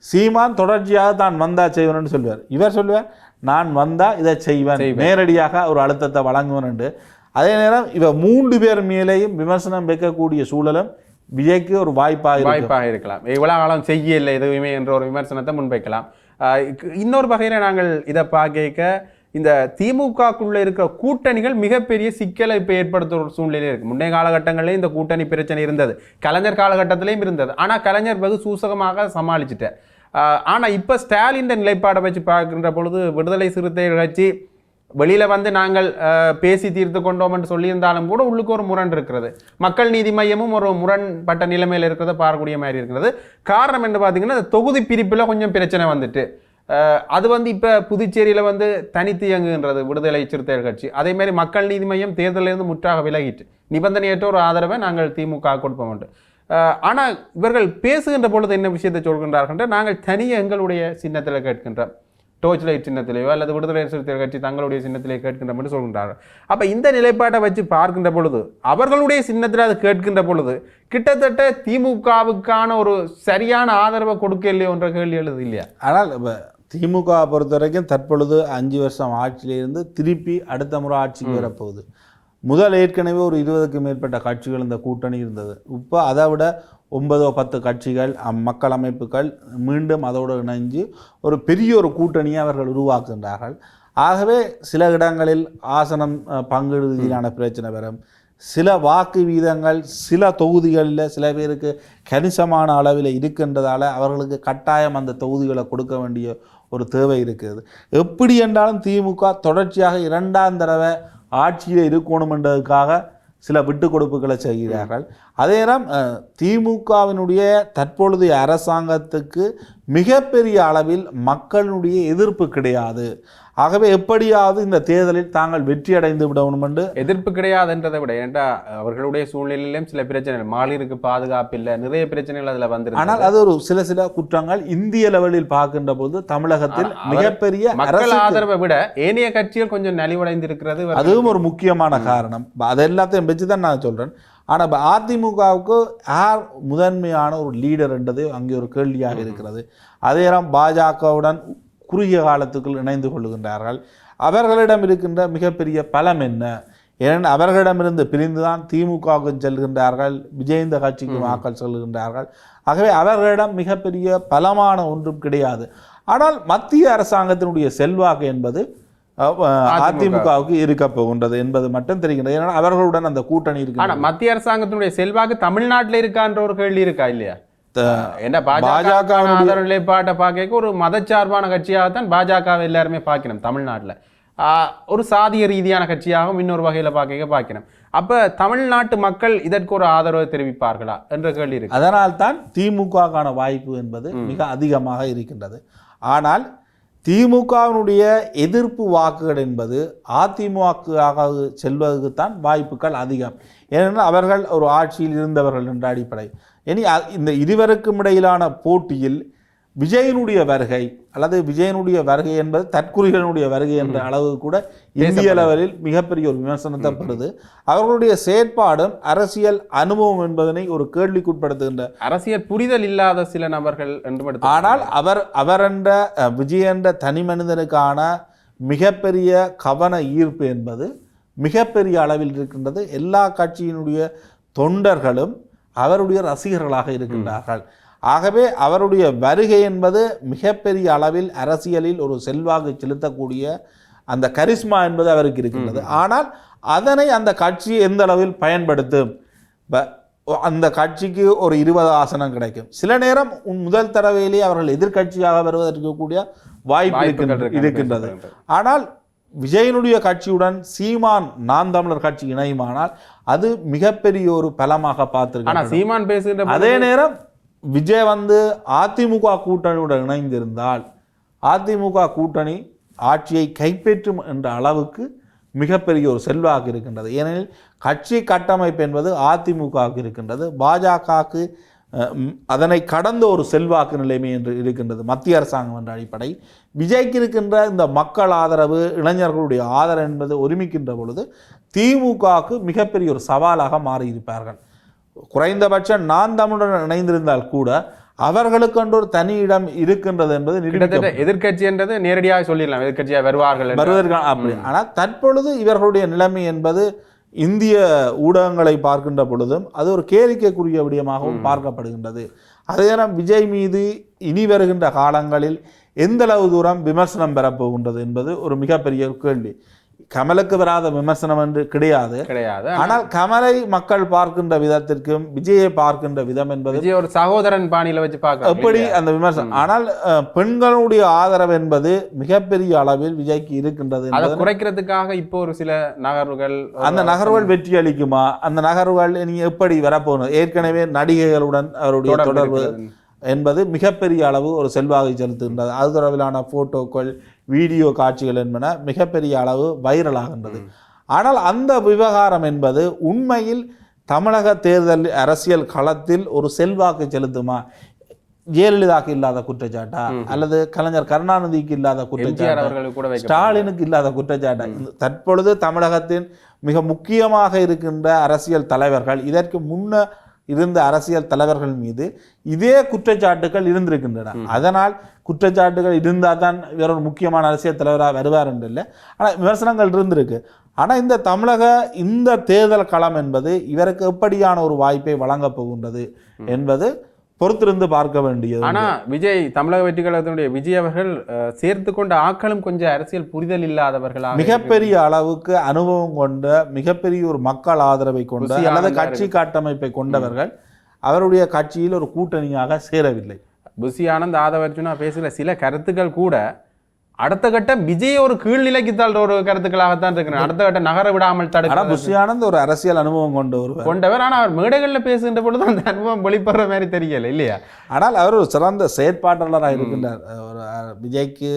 சீமான் தொடர்ச்சியாக தான் வந்தா செய்வேன் சொல்வார். இவர் சொல்வார் நான் வந்தா இதை செய்வேன், நேரடியாக ஒரு அழுத்தத்தை வழங்குவேன் என்று. அதே நேரம் இவர் 3 பேர் மேலேயும் விமர்சனம் வைக்கக்கூடிய சூழலும் விஜய்க்கு ஒரு வாய்ப்பாக இருக்கலாம். இவ்வளவு காலம் செய்யலை எதுவுமே என்ற ஒரு விமர்சனத்தை முன்வைக்கலாம். இன்னொரு வகையில் நாங்கள் இதை பார்க்க இந்த திமுகக்குள்ள இருக்கிற கூட்டணிகள் மிகப்பெரிய சிக்கலை இப்போ ஏற்படுத்துகிற ஒரு சூழ்நிலை இருக்கு. முன்னைய காலகட்டங்களிலே இந்த கூட்டணி பிரச்சனை இருந்தது, கலைஞர் காலகட்டத்திலையும் இருந்தது. ஆனால் கலைஞர் வெகு சூசகமாக சமாளிச்சுட்டார். ஆனால் இப்போ ஸ்டாலின் நிலைப்பாடை வச்சு பார்க்கின்ற பொழுது விடுதலை சிறுத்தைகள் கட்சி வெளியில் வந்து நாங்கள் பேசி தீர்த்து கொண்டோம் என்று சொல்லியிருந்தாலும் கூட உள்ளுக்கு ஒரு முரண் இருக்கிறது. மக்கள் நீதி மையமும் ஒரு முரண்பட்ட நிலைமையில் இருக்கிறத பார்க்கக்கூடிய மாதிரி இருக்கிறது. காரணம் என்று பார்த்தீங்கன்னா தொகுதி பிரிப்பில் கொஞ்சம் பிரச்சனை வந்துட்டு அது வந்து இப்போ புதுச்சேரியில் வந்து தனித்து இயங்குகின்றது விடுதலை சிறுத்தைகள் கட்சி. அதே மாதிரி மக்கள் நீதி மையம் தேர்தலிலிருந்து முற்றாக விலகிட்டு நிபந்தனையற்ற ஒரு ஆதரவை நாங்கள் திமுக கொடுப்போம் உண்டு. ஆனால் இவர்கள் பேசுகின்ற பொழுது என்ன விஷயத்தை சொல்கின்றார்கள், நாங்கள் தனியாக எங்களுடைய சின்னத்தில் கேட்கின்றோம், டோர்ச் லைட் சின்னத்திலேயோ அல்லது விடுதலை சிறுத்தைகள் கட்சி தங்களுடைய சின்னத்திலே கேட்கின்ற என்று சொல்கின்றார்கள். அப்போ இந்த நிலைப்பாட்டை வச்சு பார்க்கின்ற பொழுது அவர்களுடைய சின்னத்தில் அது கேட்கின்ற பொழுது கிட்டத்தட்ட திமுகவுக்கான ஒரு சரியான ஆதரவை கொடுக்க இல்லையோ என்ற கேள்வி எழுது இல்லையா? ஆனால் திமுக பொறுத்த வரைக்கும் தற்பொழுது 5 வருஷம் ஆட்சியிலிருந்து திருப்பி அடுத்த முறை ஆட்சிக்கு வரப்போகுது. முதல் ஏற்கனவே ஒரு 20க்கு மேற்பட்ட கட்சிகள் இந்த கூட்டணி இருந்தது. இப்போ அதை விட 9-10 கட்சிகள் மக்கள் அமைப்புகள் மீண்டும் அதோடு இணைஞ்சு ஒரு பெரிய ஒரு கூட்டணியை அவர்கள் உருவாக்குகின்றார்கள். ஆகவே சில இடங்களில் ஆசனம் பங்கீடு ரீதியிலான பிரச்சனை வரும். சில வாக்கு வீதங்கள் சில தொகுதிகளில் சில பேருக்கு கணிசமான அளவில் இருக்கின்றதால அவர்களுக்கு கட்டாயம் அந்த தொகுதிகளை கொடுக்க வேண்டிய ஒரு தேவை இருக்குது. எப்படி என்றாலும் திமுக தொடர்ச்சியாக 2ஆம் தடவை ஆட்சியில் இருக்கணும் என்றதுக்காக சில விட்டு கொடுப்புகளை செய்கிறார்கள். அதே நேரம் திமுகவினுடைய தற்பொழுதைய அரசாங்கத்துக்கு மிகப்பெரிய அளவில் மக்களுடைய எதிர்ப்பு கிடையாது. ஆகவே எப்படியாவது இந்த தேர்தலில் தாங்கள் வெற்றி அடைந்து விடணும் என்று எதிர்ப்பு கிடையாதுன்றதை விட ஏன்டா அவர்களுடைய சூழ்நிலையிலும் சில பிரச்சனைகள், மகளிருக்கு பாதுகாப்பு இல்லை, நிறைய பிரச்சனைகள் அதில் வந்து. ஆனால் அது ஒரு சில குற்றங்கள் இந்திய லெவலில் பார்க்கின்ற போது தமிழகத்தில் மிகப்பெரிய மக்கள் ஆதரவை விட ஏனைய கட்சிகள் கொஞ்சம் நலிவடைந்து இருக்கிறது. அதுவும் ஒரு முக்கியமான காரணம். அது எல்லாத்தையும் வச்சு தான் நான் சொல்றேன். ஆனால் இப்போ அதிமுகவுக்கு யார் முதன்மையான ஒரு லீடர் என்றது அங்கே ஒரு கேள்வியாக இருக்கிறது. அதே நேரம் பாஜகவுடன் குறுகிய காலத்துக்குள் இணைந்து கொள்ளுகின்றார்கள். அவர்களிடம் இருக்கின்ற மிகப்பெரிய பலம் என்ன? ஏனென்று அவர்களிடமிருந்து பிரிந்து தான் திமுகவுக்கு செல்கின்றார்கள், விஜயந்த கட்சிக்கு வாக்கள் செல்கின்றார்கள். ஆகவே அவர்களிடம் மிகப்பெரிய பலமான ஒன்றும் கிடையாது. ஆனால் மத்திய அரசாங்கத்தினுடைய செல்வாக்கு என்பது அதிமுகவுக்கு இருக்க போகின்றது என்பது மட்டும் தெரிகின்றது. ஏன்னா அவர்களுடன் அந்த கூட்டணி இருக்கு. ஆனால் மத்திய அரசாங்கத்தினுடைய செல்வாக்கு தமிழ்நாட்டில் இருக்கான்ற ஒரு கேள்வி இருக்கா இல்லையா? என்ன பாஜக நிலைப்பாட்டை பார்க்க ஒரு மதச்சார்பான கட்சியாகத்தான் பாஜகவை எல்லாருமே பார்க்கணும். தமிழ்நாட்டில் ஒரு சாதிய ரீதியான கட்சியாகவும் இன்னொரு வகையில் பார்க்கணும். அப்போ தமிழ்நாட்டு மக்கள் இதற்கு ஒரு ஆதரவை தெரிவிப்பார்களா என்ற கேள்வி இருக்கு. அதனால்தான் திமுகவுக்கான வாய்ப்பு என்பது மிக அதிகமாக இருக்கின்றது. ஆனால் திமுகவினுடைய எதிர்ப்பு வாக்குகள் என்பது அதிமுக செல்வதற்குத்தான் வாய்ப்புகள் அதிகம். ஏனென்றால் அவர்கள் ஒரு ஆட்சியில் இருந்தவர்கள் என்ற அடிப்படை. இனி இந்த இருவருக்கும் இடையிலான போட்டியில் விஜயனுடைய வருகை அல்லது விஜயனுடைய வருகை என்பது தற்குறிகளுடைய வருகை என்ற அளவு கூட இந்திய லெவலில் மிகப்பெரிய ஒரு விமர்சனத்தை பெறுது. அவர்களுடைய செயற்பாடும் அரசியல் அனுபவம் என்பதனை ஒரு கேள்விக்குட்படுத்துகின்ற அரசியல் புரிதல் இல்லாத சில நபர்கள் என்று. ஆனால் அவர் என்ற விஜய் என்ற தனி மனிதனுக்கான மிகப்பெரிய கவன ஈர்ப்பு என்பது மிகப்பெரிய அளவில் இருக்கின்றது. எல்லா கட்சியினுடைய தொண்டர்களும் அவருடைய ரசிகர்களாக இருக்கின்றார்கள். ஆகவே அவருடைய வருகை என்பது மிகப்பெரிய அளவில் அரசியலில் ஒரு செல்வாக்கு செலுத்தக்கூடிய அந்த கரிஸ்மா என்பது அவருக்கு இருக்கின்றது. ஆனால் அதனை அந்த கட்சி எந்த அளவில் பயன்படுத்தும், அந்த கட்சிக்கு ஒரு 20 ஆசனம் கிடைக்கும். சில நேரம் முதல் தடவையிலேயே அவர்கள் எதிர்கட்சியாக வருவதற்கு கூடிய வாய்ப்பு இருக்கின்றது. ஆனால் விஜயனுடைய கட்சியுடன் சீமான் நாம் தமிழர் கட்சி இணையுமானால் அது மிகப்பெரிய ஒரு பலமாக பார்த்திருக்காங்க. சீமான் பேசுகின்ற அதே நேரம் விஜய் அதிமுக கூட்டணியுடன் இணைந்திருந்தால் அதிமுக கூட்டணி ஆட்சியை கைப்பற்றும் என்ற அளவுக்கு மிகப்பெரிய ஒரு செல்வாக்கு இருக்கின்றது. ஏனெனில் கட்சி கட்டமைப்பு என்பது அதிமுகவுக்கு இருக்கின்றது, பாஜகவுக்கு அதனை கடந்த ஒரு செல்வாக்கு நிலைமை என்று இருக்கின்றது மத்திய அரசாங்கம் என்ற அடிப்படை. விஜய்க்கு இருக்கின்ற இந்த மக்கள் ஆதரவு, இளைஞர்களுடைய ஆதரவு என்பது ஒருமிக்கின்ற பொழுது திமுகவுக்கு மிகப்பெரிய ஒரு சவாலாக மாறியிருப்பார்கள். குறைந்தபட்சம் நான் தமிழுடன் இணைந்திருந்தால் கூட அவர்களுக்கு ஒரு தனி இடம் இருக்கின்றது என்பது எதிர்கட்சி என்றது நேரடியாக சொல்லிடலாம், எதிர்கட்சியாக வருவார்கள் அப்படி. ஆனால் தற்பொழுது இவர்களுடைய நிலைமை என்பது இந்திய ஊடகங்களை பார்க்கின்ற பொழுதும் அது ஒரு கேளிக்கைக்குரிய விடயமாகவும் பார்க்கப்படுகின்றது. அதே நேரம் விஜய் மீது இனி வருகின்ற காலங்களில் எந்த அளவு தூரம் விமர்சனம் பெறப்போகின்றது என்பது ஒரு மிகப்பெரிய கேள்வி. கமலுக்கு வராத விமர்சனம் என்று கிடையாது. ஆனால் கமலை மக்கள் பார்க்கின்ற விதத்திற்கும் விஜயை பார்க்கின்ற விதம் என்பது ஒரு சகோதரன் பாணியில வச்சு பார்க்க எப்படி அந்த விமர்சனம். ஆனால் பெண்களுடைய ஆதரவு என்பது மிகப்பெரிய அளவில் விஜய்க்கு இருக்கின்றது. அதை குறைக்கிறதுக்காக இப்போ ஒரு சில நகர்வுகள், அந்த நகர்வுகள் வெற்றி அளிக்குமா, அந்த நகர்வுகள் நீ எப்படி வரப்போகணும். ஏற்கனவே நடிகைகளுடன் அவருடைய தொடர்பு என்பது மிகப்பெரிய அளவு ஒரு செல்வாக்கை செலுத்துகின்றது. அது தொடர்பிலான போட்டோக்கள், வீடியோ காட்சிகள் என்பன மிகப்பெரிய அளவு வைரலாகின்றது. ஆனால் அந்த விவகாரம் என்பது உண்மையில் தமிழக தேர்தல் அரசியல் களத்தில் ஒரு செல்வாக்கு செலுத்துமா? ஜெயலலிதாவுக்கு இல்லாத குற்றச்சாட்டா, அல்லது கலைஞர் கருணாநிதிக்கு இல்லாத குற்றச்சாட்டா, ஸ்டாலினுக்கு இல்லாத குற்றச்சாட்டா? தற்பொழுது தமிழகத்தின் மிக முக்கியமாக இருக்கின்ற அரசியல் தலைவர்கள், இதற்கு முன்ன இருந்த அரசியல் தலைவர்கள் மீது இதே குற்றச்சாட்டுகள் இருந்திருக்கின்றன. அதனால் குற்றச்சாட்டுகள் இருந்தால் தான் வேற ஒரு முக்கியமான அரசியல் தலைவராக வருவார் என்று இல்லை, ஆனால் விமர்சனங்கள் இருந்திருக்கு. ஆனால் இந்த தமிழக இந்த தேர்தல் களம் என்பது இவருக்கு எப்படியான ஒரு வாய்ப்பை வழங்கப் போகின்றது என்பது பொறுத்திருந்து பார்க்க வேண்டியது. ஆனா விஜய், தமிழக வெற்றி கழகத்தினுடைய விஜய் அவர்கள் சேர்த்து கொண்ட ஆக்களும் கொஞ்சம் அரசியல் புரிதல் இல்லாதவர்களாக, மிகப்பெரிய அளவுக்கு அனுபவம் கொண்ட, மிகப்பெரிய ஒரு மக்கள் ஆதரவை கொண்ட அல்லது கட்சி கட்டமைப்பை கொண்டவர்கள் அவருடைய கட்சியில் ஒரு கூட்டணியாக சேரவில்லை. புசி ஆனந்த், ஆதவர்ஜுனா பேசுகிற சில கருத்துக்கள் கூட அடுத்த கட்டம் விஜய் ஒரு கீழ்நிலைக்கு தள்ளுற ஒரு கருத்துக்களாகத்தான் இருக்கிறார். அடுத்த கட்டம் நகர விடாமல் தடுக்க. புசி ஆனந்த் ஒரு அரசியல் அனுபவம் கொண்டவர். ஆனால் அவர் மேடைகளில் பேசுகின்ற பொழுது அந்த அனுபவம் வெளிப்படுற மாதிரி தெரியல இல்லையா? ஆனால் அவர் ஒரு சிறந்த செயற்பாட்டாளராக இருக்கின்றார். ஒரு விஜய்க்கு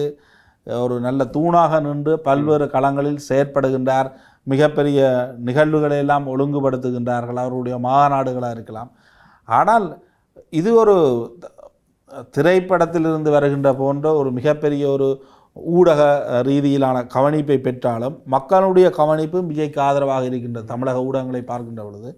ஒரு நல்ல தூணாக நின்று பல்வேறு களங்களில் செயற்படுகின்றார். மிகப்பெரிய நிகழ்வுகளை எல்லாம் ஒழுங்குபடுத்துகின்றார்கள், அவருடைய மாநாடுகளாக இருக்கலாம். ஆனால் இது ஒரு திரைப்படத்திலிருந்து வருகின்ற போன்ற ஒரு மிகப்பெரிய ஒரு ஊடக ரீதியிலான கவனிப்பை பெற்றாலும் மக்களுடைய கவனிப்பும் விஜய்க்கு ஆதரவாக இருக்கின்றது தமிழக ஊடகங்களை பார்க்கின்ற பொழுது.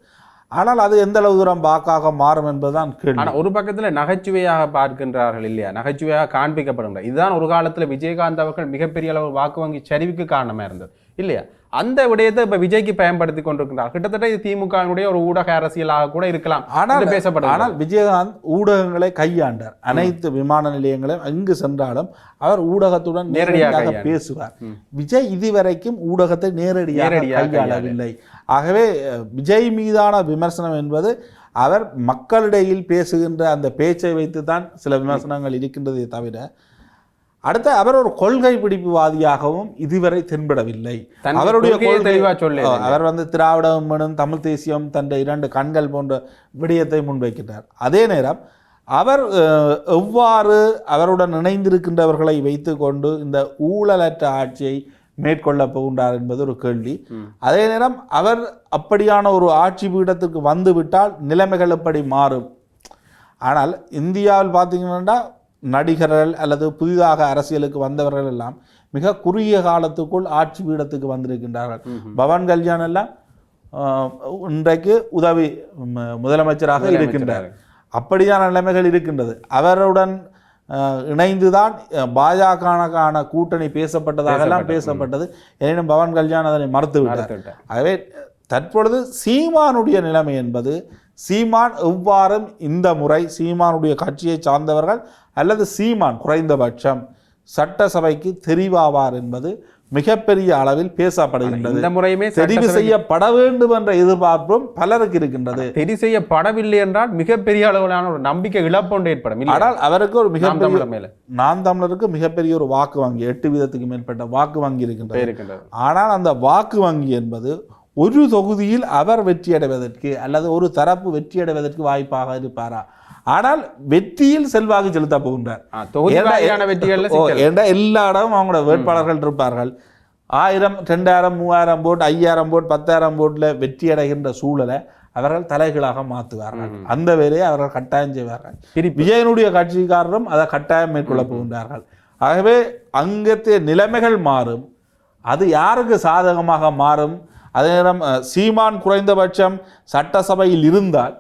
ஆனால் அது எந்த அளவு தூரம் வாக்காக மாறும் என்பதுதான் கேள்வி. ஆனால் ஒரு பக்கத்தில் நகைச்சுவையாக பார்க்கின்றார்கள் இல்லையா, நகைச்சுவையாக காண்பிக்கப்படுகின்ற இதுதான் ஒரு காலத்தில் விஜயகாந்த் அவர்கள் மிகப்பெரிய அளவு வாக்கு வங்கி சரிவுக்கு காரணமாக இருந்தது இல்லையா? அந்த விடயத்தை இப்ப விஜய்க்கு பயன்படுத்தி கொண்டிருக்கிறார். கிட்டத்தட்ட இது திமுகவினுடைய ஒரு ஊடக அரசியலாக கூட இருக்கலாம். ஆனால் விஜயகாந்த் ஊடகங்களை கையாண்டார். அனைத்து விமான நிலையங்களையும் அங்கு சென்றாலும் அவர் ஊடகத்துடன் நேரடியாக பேசுவார். விஜய் இதுவரைக்கும் ஊடகத்தை நேரடியாக கையாளவில்லை. ஆகவே விஜய் மீதான விமர்சனம் என்பது அவர் மக்களிடையில் பேசுகின்ற அந்த பேச்சை வைத்து தான் சில விமர்சனங்கள் இருக்கின்றதை தவிர அடுத்த அவர் ஒரு கொள்கை பிடிப்புவாதியாகவும் இதுவரை தென்படவில்லை. அவருடைய அவர் திராவிடம் தமிழ் தேசியம் தன் 2 கண்கள் போன்ற விடயத்தை முன்வைக்கிறார். அதே நேரம் அவர் எவ்வாறு அவருடன் இணைந்திருக்கின்றவர்களை வைத்துக்கொண்டு இந்த ஊழலற்ற ஆட்சியை மேற்கொள்ளப் போகின்றார் என்பது ஒரு கேள்வி. அதே நேரம் அவர் அப்படியான ஒரு ஆட்சி பீடத்திற்கு வந்துவிட்டால் நிலைமைகள் எப்படி மாறும்? ஆனால் இந்தியாவில் பார்த்தீங்கன்னா நடிகர்கள் அல்லது புதிதாக அரசியலுக்கு வந்தவர்கள் எல்லாம் மிக குறுகிய காலத்துக்குள் ஆட்சி பீடத்துக்கு வந்திருக்கின்றார்கள். பவன் கல்யாண் எல்லாம் இன்றைக்கு உதவி முதலமைச்சராக இருக்கின்றார். அப்படியான நிலைமைகள் இருக்கின்றது. அவருடன் இணைந்துதான் பாஜகவுக்கான கூட்டணி பேசப்பட்டதாக எல்லாம் பேசப்பட்டது. எனினும் பவன் கல்யாண் அதனை மறுத்துவிட்டார். ஆகவே தற்பொழுது சீமானுடைய நிலைமை என்பது, சீமான் எவ்வாறும் இந்த முறை சீமானுடைய கட்சியை சார்ந்தவர்கள் அல்லது சீமான் குறைந்தபட்சம் சட்டசபைக்கு தெரிவாவார் என்பது மிகப்பெரிய அளவில் பேசப்படுகின்றது. இந்த முறையுமே தெரிவு செய்யப்பட வேண்டும் என்ற எதிர்பார்ப்பும் பலருக்கு இருக்கின்றது. தெரிவு செய்யப்படவில்லை என்றால் மிகப்பெரிய அளவிலான ஒரு நம்பிக்கை இழப்பொண்டு ஏற்படும். ஆனால் அவருக்கு ஒரு மிகப்பெரிய நாம் தமிழருக்கு மிகப்பெரிய ஒரு வாக்கு வங்கி, 8 வீதத்துக்கு மேற்பட்ட வாக்கு வங்கி இருக்கின்றது. ஆனால் அந்த வாக்கு வங்கி என்பது ஒரு தொகுதியில் அவர் வெற்றியடைவதற்கு அல்லது ஒரு தரப்பு வெற்றியடைவதற்கு வாய்ப்பாக இருப்பாரா? ஆனால் வெற்றியில் செல்வாக்கு செலுத்த போகின்றார். எல்லா இடமும் அவங்களோட வேட்பாளர்கள் இருப்பார்கள். 1000, 2000, 3000 போட், 5000 போட், 10,000 போட்டில் வெற்றி அடைகின்ற சூழலை அவர்கள் தலைகளாக மாற்றுவார்கள். அந்த வேலையை அவர்கள் கட்டாயம் செய்வார்கள். விஜயனுடைய கட்சிக்காரரும் அதை கட்டாயம் மேற்கொள்ள போகின்றார்கள். ஆகவே அங்கத்திய நிலைமைகள் மாறும். அது யாருக்கு சாதகமாக மாறும்? அதே நேரம் சீமான் குறைந்தபட்சம் சட்டசபையில் இருந்தால்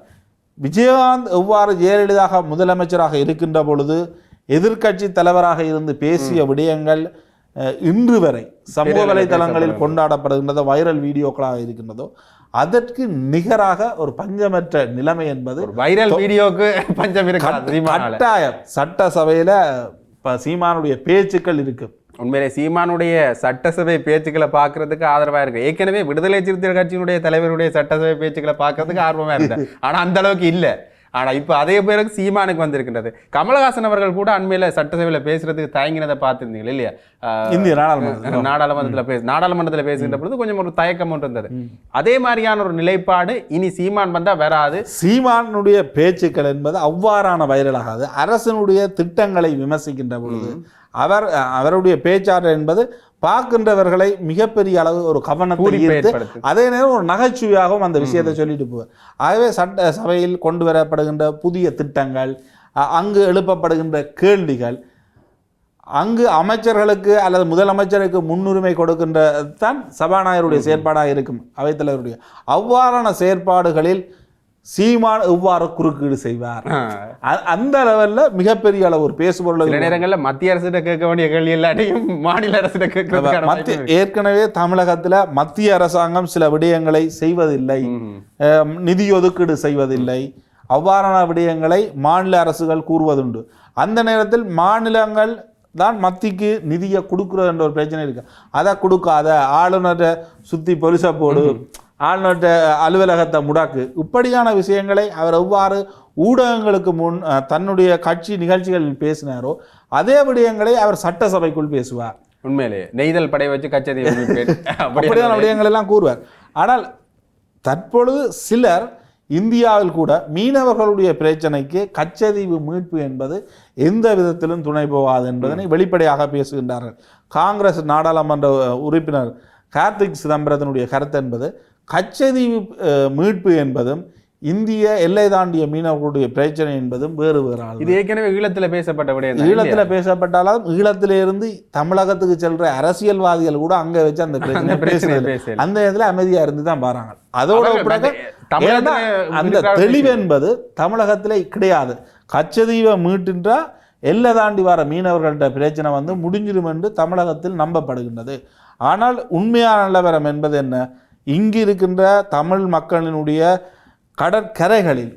விஜயகாந்த் எவ்வாறு ஜெயலலிதா முதலமைச்சராக இருக்கின்ற பொழுது எதிர்க்கட்சி தலைவராக இருந்து பேசிய விடயங்கள் இன்று வரை சமூக வலைதளங்களில் கொண்டாடப்படுகின்றதோ, வைரல் வீடியோக்களாக இருக்கின்றதோ, அதற்கு நிகராக ஒரு பஞ்சமற்ற நிலைமை என்பது வைரல் வீடியோக்கு பஞ்சம் கட்டாயம் சட்டசபையில சீமானுடைய பேச்சுக்கள் இருக்கு. உண்மையிலே சீமானுடைய சட்டசபை பேச்சுக்களை பார்க்கறதுக்கு ஆதரவாக இருக்கு. ஏற்கனவே விடுதலை சிறுத்தைகள் கட்சியினுடைய தலைவருடைய சட்டசபை பேச்சுக்களை பார்க்கறதுக்கு ஆர்வமா இருந்தேன். ஆனா அந்த அளவுக்கு இல்லை. ஆனா இப்ப அதே பேருக்கு சீமானுக்கு வந்திருக்கின்றது. கமலஹாசன் அவர்கள் கூட அண்மையில சட்டசபையில பேசுறதுக்கு தயங்கினதை பார்த்திருந்தீங்க இல்லையா? இந்திய நாடாளுமன்றத்தில் பேசுகின்ற பொழுது கொஞ்சம் ஒரு தயக்கம் ஒன்று இருந்தது. அதே மாதிரியான ஒரு நிலைப்பாடு இனி சீமான் வந்தா வராது. சீமானுடைய பேச்சுக்கள் என்பது அவ்வாறான வைரலாகாது. அரசனுடைய திட்டங்களை விமர்சிக்கின்ற பொழுது அவருடைய பேச்சாற்றல் என்பது பார்க்கின்றவர்களை மிகப்பெரிய அளவு ஒரு கவனத்தை ஈர்த்து அதே நேரம் ஒரு நகைச்சுவையாகவும் அந்த விஷயத்தை சொல்லிட்டு போவார். ஆகவே சட்ட சபையில் கொண்டு வரப்படுகின்ற புதிய திட்டங்கள், அங்கு எழுப்பப்படுகின்ற கேள்விகள், அங்கு அமைச்சர்களுக்கு அல்லது முதலமைச்சருக்கு முன்னுரிமை கொடுக்கின்ற தான் சபாநாயகருடைய செயற்பாடாக இருக்கும். அவைத்தலைவருடைய அவ்வாறான செயற்பாடுகளில் சீமான் எவ்வாறு குறுக்கீடு செய்வார்? அந்த லெவல்ல மிகப்பெரிய அளவு ஒரு பேசுபொருள். நேரங்களில் மத்திய அரசிட கேட்க வேண்டிய கேள்வி எல்லாத்தையும் மாநில அரசிட கேட்க. ஏற்கனவே தமிழகத்துல மத்திய அரசாங்கம் சில விடயங்களை செய்வதில்லை, நிதி ஒதுக்கீடு செய்வதில்லை. அவ்வாறான விடயங்களை மாநில அரசுகள் கூறுவதுண்டு. அந்த நேரத்தில் மாநிலங்கள் தான் மத்திக்கு நிதியை கொடுக்குறது என்ற ஒரு பிரச்சனை இருக்கு. அதை கொடுக்காத, ஆளுநரை சுத்தி பொலிசை போடு, ஆளுநர் அலுவலகத்தை முடாக்கு, இப்படியான விஷயங்களை அவர் எவ்வாறு ஊடகங்களுக்கு முன் தன்னுடைய கட்சி நிகழ்ச்சிகளில் பேசினாரோ அதே விடயங்களை அவர் சட்டசபைக்குள் பேசுவார். உண்மையிலே நெய்தல் படை வச்சு கச்சேரி அப்படியான விடயங்கள் எல்லாம் கூறுவார். ஆனால் தற்பொழுது சிலர் இந்தியாவில் கூட மீனவர்களுடைய பிரச்சனைக்கு கச்சதீவு மீட்பு என்பது எந்த விதத்திலும் துணை போகாது என்பதனை வெளிப்படையாக பேசுகின்றார்கள். காங்கிரஸ் நாடாளுமன்ற உறுப்பினர் கார்த்திக் சிதம்பரத்தினுடைய கருத்து என்பது கச்சதீவு மீட்பு என்பதும் இந்திய எல்லை தாண்டிய மீனவர்களுடைய பிரச்சனை என்பதும் வேறு வேறாகும். இது ஏற்கனவே ஈழத்தில் பேசப்பட்ட விடயம். ஈழத்தில் பேசப்பட்டாலும் ஈழத்திலிருந்து தமிழகத்துக்கு செல்ற அரசியல்வாதிகள் கூட அங்க வச்சு அந்த பிரச்சனை அந்த இடத்துல அமைதியா இருந்து தான் பாருங்க. அதோட அந்த தெளிவு என்பது தமிழகத்திலே கிடையாது. கச்சதீவை மீட்டுன்றா எல்லை தாண்டி வர மீனவர்கள்ட்ட பிரச்சனை வந்து முடிஞ்சிடும் என்று தமிழகத்தில் நம்பப்படுகின்றது. ஆனால் உண்மையான நிலவரம் என்பது என்ன? இங்கு இருக்கின்ற தமிழ் மக்களினுடைய கடற்கரைகளில்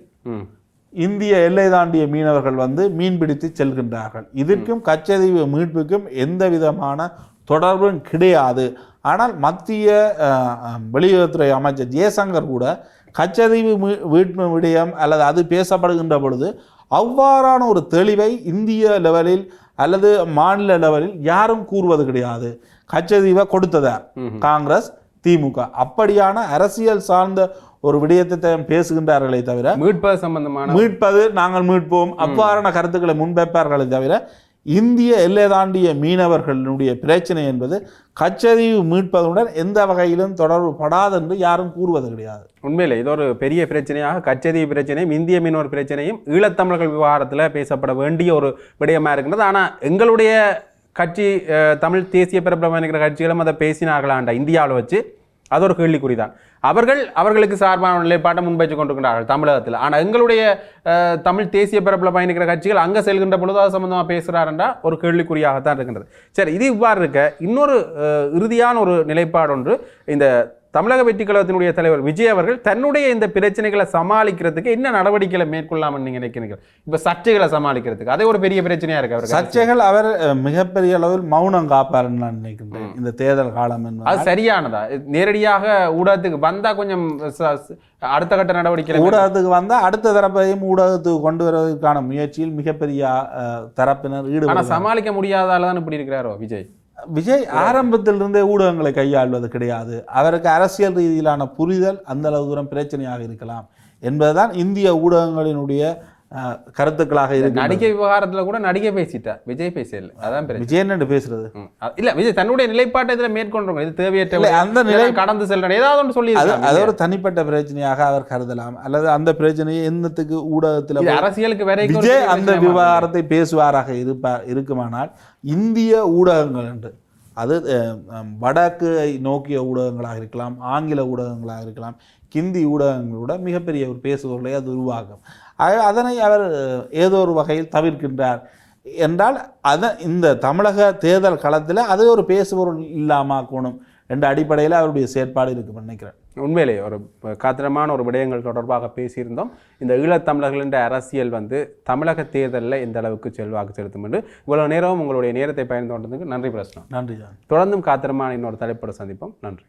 இந்திய எல்லை தாண்டிய மீனவர்கள் வந்து மீன்பிடித்து செல்கின்றார்கள். இதற்கும் கச்சதீவு மீட்புக்கும் எந்த விதமான தொடர்பும் கிடையாது. ஆனால் மத்திய வெளியுறவுத்துறை அமைச்சர் ஜெயசங்கர் கூட கச்சதீவு மீட்பு விடயம் அல்லது அது பேசப்படுகின்ற பொழுது அவ்வாறான ஒரு தெளிவை இந்திய லெவலில் அல்லது மாநில லெவலில் யாரும் கூறுவது கிடையாது. கச்சதீவை கொடுத்ததார் காங்கிரஸ், திமுக. அப்படியான அரசியல் சார்ந்த ஒரு விடயத்தை பேசுகின்றார்களே தவிர மீட்பது சம்பந்தமான மீட்பது நாங்கள் மீட்போம் அவ்வாறான கருத்துக்களை முன்வைப்பார்களே தவிர இந்திய எல்லை தாண்டிய மீனவர்களுடைய பிரச்சனை என்பது கச்சதீவு மீட்பதுடன் எந்த வகையிலும் தொடர்பு படாது என்று யாரும் கூறுவது கிடையாது. உண்மையிலே இது ஒரு பெரிய பிரச்சனையாக கச்சதீவு பிரச்சனையும் இந்திய மீனவர் பிரச்சனையும் ஈழத்தமிழர்கள் விவகாரத்தில் பேசப்பட வேண்டிய ஒரு விடயமாக இருக்கின்றது. ஆனால் எங்களுடைய கட்சி தமிழ் தேசிய பிரபலமாக இருக்கிற கட்சிகளும் அதை பேசினார்களாண்டா இந்தியாவில் வச்சு அது ஒரு கேள்விக்குறிதான். அவர்களுக்கு சார்பான நிலைப்பாட்டை முன்வைச்சு கொண்டிருக்கிறார்கள் தமிழகத்தில். ஆனால் எங்களுடைய தமிழ் தேசிய பரப்பில் பயணிக்கிற கட்சிகள் அங்கே செல்கின்ற பொழுது அது சம்பந்தமாக பேசுகிறாருன்றா ஒரு கேள்விக்குறியாகத்தான் இருக்கின்றது. சரி, இது இவ்வாறு இருக்க இன்னொரு இறுதியான ஒரு நிலைப்பாடு ஒன்று இந்த தமிழக வெற்றி கழகத்தினுடைய தலைவர் விஜய் அவர்கள் தன்னுடைய இந்த பிரச்சனைகளை சமாளிக்கிறதுக்கு என்ன நடவடிக்கைகளை மேற்கொள்ளாமல் நீங்க நினைக்கிறீர்கள்? இப்ப சர்ச்சைகளை சமாளிக்கிறதுக்கு அதே ஒரு பெரிய பிரச்சனையா இருக்கு அவருக்கு. சர்ச்சைகள் அவர் மிகப்பெரிய அளவில் மௌனம் காப்பாருன்னு நான் நினைக்கின்றேன் இந்த தேர்தல் காலம். அது சரியானதா? நேரடியாக ஊடகத்துக்கு வந்தா கொஞ்சம் அடுத்த கட்ட நடவடிக்கை ஊடகத்துக்கு வந்தா அடுத்த தரப்பையும் ஊடகத்துக்கு கொண்டு வருவதற்கான முயற்சியில் மிகப்பெரிய தரப்பினர் ஈடுபட சமாளிக்க முடியாதால்தான் இப்படி இருக்கிறாரோ விஜய்? விஜய் ஆரம்பத்திலிருந்தே ஊடகங்களை கையாள்வது கிடையாது. அவருக்கு அரசியல் ரீதியிலான புரிதல் அந்த அளவு தூரம் பிரச்சனையாக இருக்கலாம் என்பதுதான் இந்திய ஊடகங்களினுடைய கருத்துக்களாக இருக்கு. நடிகை விவகாரத்துல கூட நடிகை பேசிட்டா, விஜய் பேசல. அதான் விஜய் என்ன பேசுறது இல்ல, விஜய் தன்னுடைய நிலைப்பாட்டை இதுல மேற்கொள்றோம். இது தேவையற்ற அந்த நிலை கடந்து செல்ற ஏதாவது ஒன்று சொல்லி அது ஒரு தனிப்பட்ட பிரச்சனையாக அவர் கருதலாம். அல்லது அந்த பிரச்சனையை என்னத்துக்கு ஊடகத்தில் அரசியலுக்கு வேற விஜய் அந்த விவகாரத்தை பேசுவாராக இருக்குமானால் இந்திய ஊடகங்கள் என்று அது வடக்கை நோக்கிய ஊடகங்களாக இருக்கலாம், ஆங்கில ஊடகங்களாக இருக்கலாம், ஹிந்தி ஊடகங்களோட மிகப்பெரிய ஒரு பேசுபொருளை அது உருவாகும். அதனை அவர் ஏதோ ஒரு வகையில் தவிர்க்கின்றார் என்றால் இந்த தமிழக தேர்தல் களத்தில் அது ஒரு பேசுபொருள் இல்லாமக்கணும் என்ற அடிப்படையில் அவருடைய செயற்பாடு இருக்கு நினைக்கிறேன். உண்மையிலே ஒரு காத்திரமான ஒரு விடயங்கள் தொடர்பாக பேசியிருந்தோம். இந்த ஈழத்தமிழர்களின் அரசியல் தமிழக தேர்தலில் எந்த அளவுக்கு செல்வாக்கு செலுத்தும் என்று இவ்வளவு நேரம் உங்களுடைய நேரத்தை பயந்து கொண்டதுக்கு நன்றி பிரச்சனை. நன்றி. தொடர்ந்தும் காத்திரமான இன்னொரு தலைப்போடு சந்திப்போம். நன்றி.